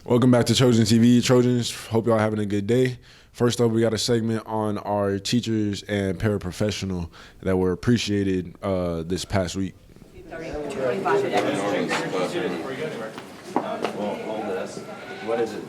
Welcome back to Trojan TV. Trojans, hope y'all having a good day. First up, we got a segment on our teachers and paraprofessional that were appreciated this past week. What is it?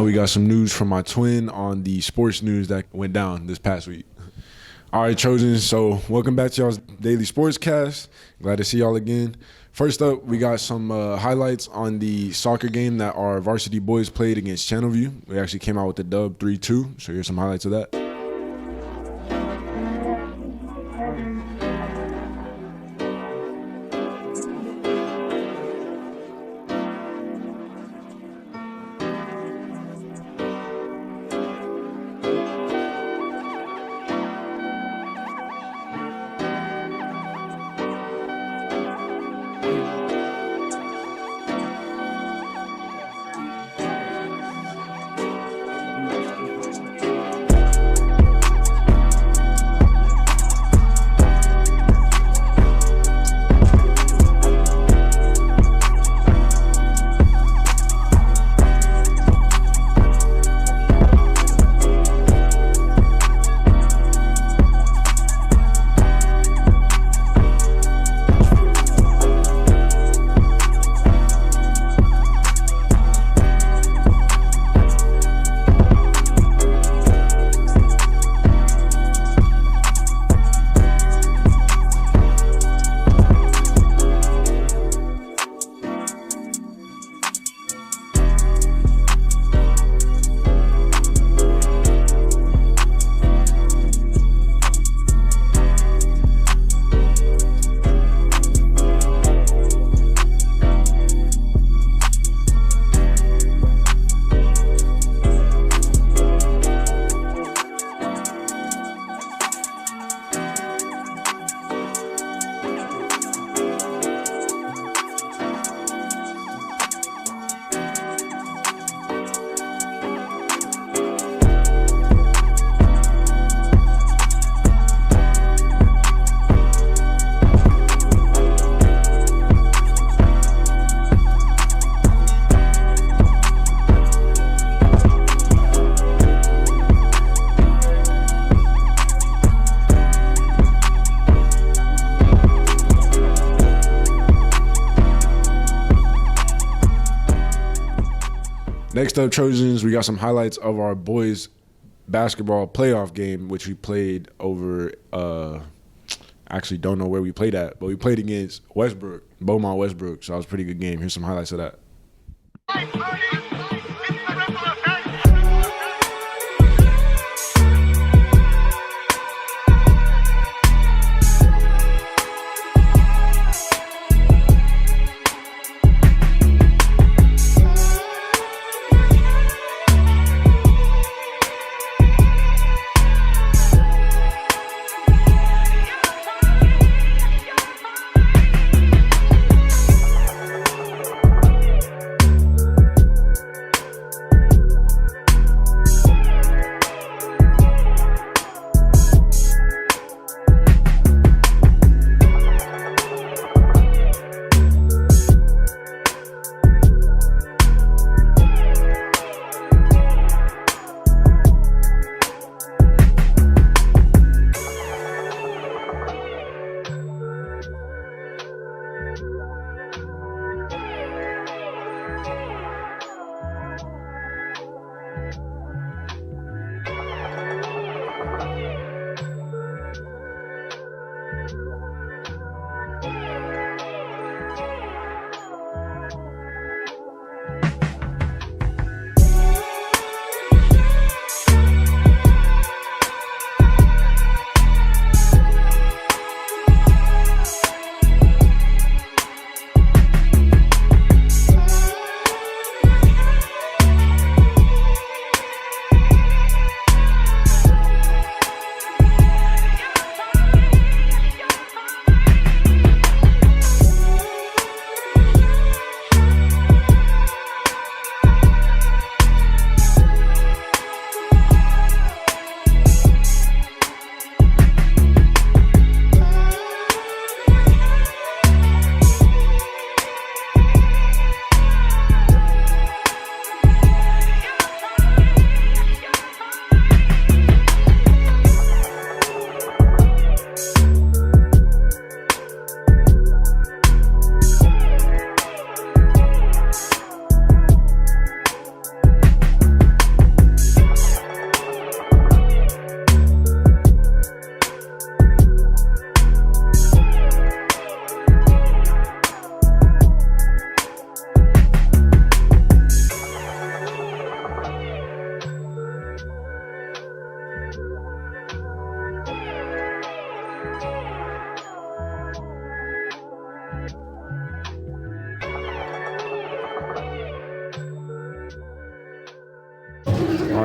We got some news from my twin on the sports news that went down this past week. All right, Trojans, so welcome back to y'all's daily sportscast. Glad to see y'all again. First up, we got some highlights on the soccer game that our varsity boys played against Channelview. We actually came out with the dub 3-2, so here's some highlights of that. Next up, Trojans, we got some highlights of our boys basketball playoff game, which we played over, actually don't know where we played at, but we played against Westbrook, Beaumont Westbrook, so that was a pretty good game. Here's some highlights of that.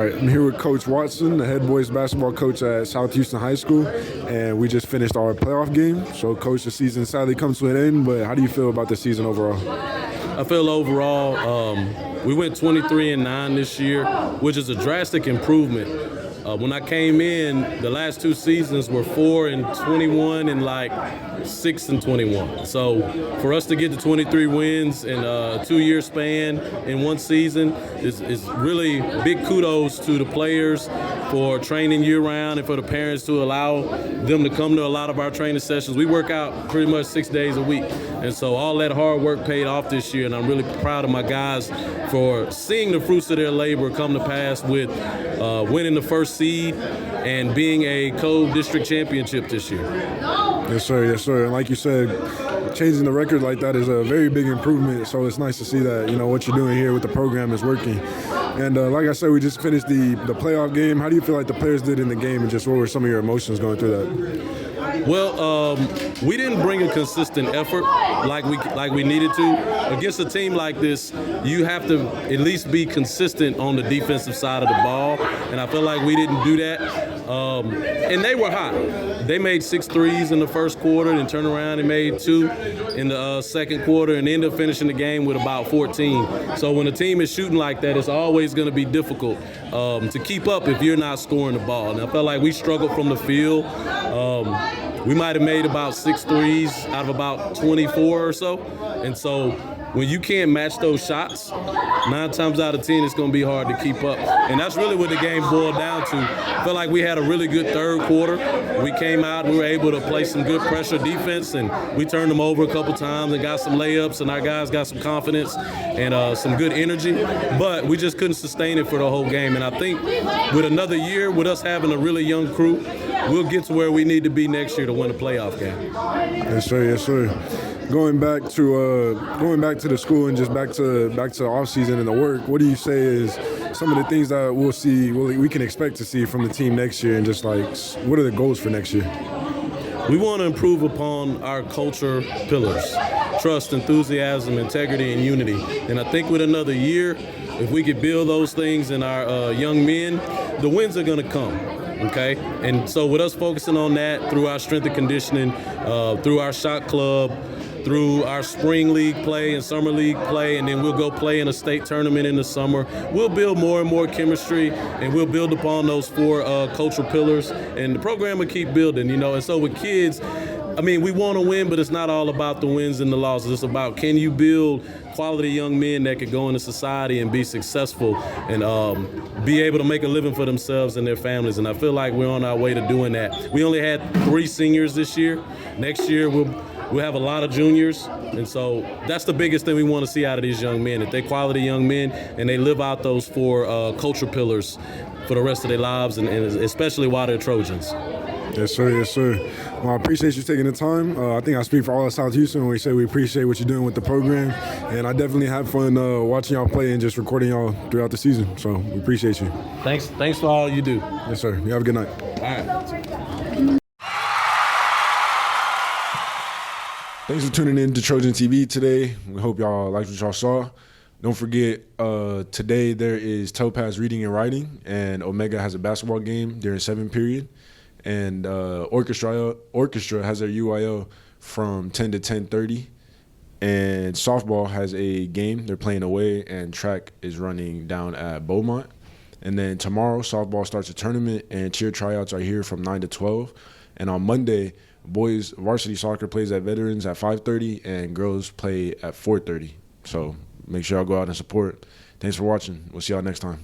All right, I'm here with Coach Watson, the head boys basketball coach at South Houston High School, and we just finished our playoff game. So, Coach, the season sadly comes to an end, but how do you feel about the season overall? I feel overall we went 23-9 this year, which is a drastic improvement. When I came in, the last two seasons were 4-21 and like 6-21. So for us to get to 23 wins in a 2-year span in one season is really big kudos to the players for training year-round and for the parents to allow them to come to a lot of our training sessions. We work out pretty much 6 days a week. And so all that hard work paid off this year, and I'm really proud of my guys for seeing the fruits of their labor come to pass with winning the first seed and being a co-district championship this year. Yes, sir. Yes, sir. And like you said, changing the record like that is a very big improvement. So it's nice to see that, what you're doing here with the program is working. And like I said, we just finished the playoff game. How do you feel like the players did in the game, and just what were some of your emotions going through that? Well, we didn't bring a consistent effort like we needed to. Against a team like this, you have to at least be consistent on the defensive side of the ball, and I feel like we didn't do that. And they were hot. They made 6 threes in the first quarter, then turned around and made 2 in the second quarter, and ended up finishing the game with about 14. So when a team is shooting like that, it's always going to be difficult to keep up if you're not scoring the ball. And I felt like we struggled from the field. We might have made about 6 threes out of about 24 or so. And so when you can't match those shots, 9 times out of 10, it's going to be hard to keep up. And that's really what the game boiled down to. I felt like we had a really good third quarter. We came out, we were able to play some good pressure defense, and we turned them over a couple times and got some layups, and our guys got some confidence and some good energy. But we just couldn't sustain it for the whole game. And I think with another year, with us having a really young crew, we'll get to where we need to be next year to win a playoff game. Yes, sir. Yes, sir. Going back to the school and just back to the off season and the work, what do you say is some of the things that we can expect to see from the team next year, and just like what are the goals for next year? We want to improve upon our culture pillars: trust, enthusiasm, integrity, and unity. And I think with another year, if we could build those things in our young men, the wins are going to come. Okay, and so with us focusing on that through our strength and conditioning, through our shot club, through our spring league play and summer league play, and then we'll go play in a state tournament in the summer. We'll build more and more chemistry, and we'll build upon those 4 cultural pillars, and the program will keep building, And so with kids, we want to win, but it's not all about the wins and the losses. It's about, can you build quality young men that could go into society and be successful and be able to make a living for themselves and their families. And I feel like we're on our way to doing that. We only had 3 seniors this year. Next year, we'll have a lot of juniors. And so that's the biggest thing we want to see out of these young men, that they're quality young men and they live out those 4 culture pillars for the rest of their lives, and especially while they're Trojans. Yes, sir. Yes, sir. Well, I appreciate you taking the time. I think I speak for all of South Houston when we say we appreciate what you're doing with the program. And I definitely have fun watching y'all play and just recording y'all throughout the season. So we appreciate you. Thanks for all you do. Yes, sir. You have a good night. All right. Thanks for tuning in to Trojan TV today. We hope y'all liked what y'all saw. Don't forget, today there is Topaz reading and writing, and Omega has a basketball game during 7th period. And Orchestra has their UIO from 10 to 10:30. And softball has a game. They're playing away, and track is running down at Beaumont. And then tomorrow, softball starts a tournament, and cheer tryouts are here from 9 to 12. And on Monday, boys varsity soccer plays at Veterans at 5:30, and girls play at 4:30. So make sure y'all go out and support. Thanks for watching. We'll see y'all next time.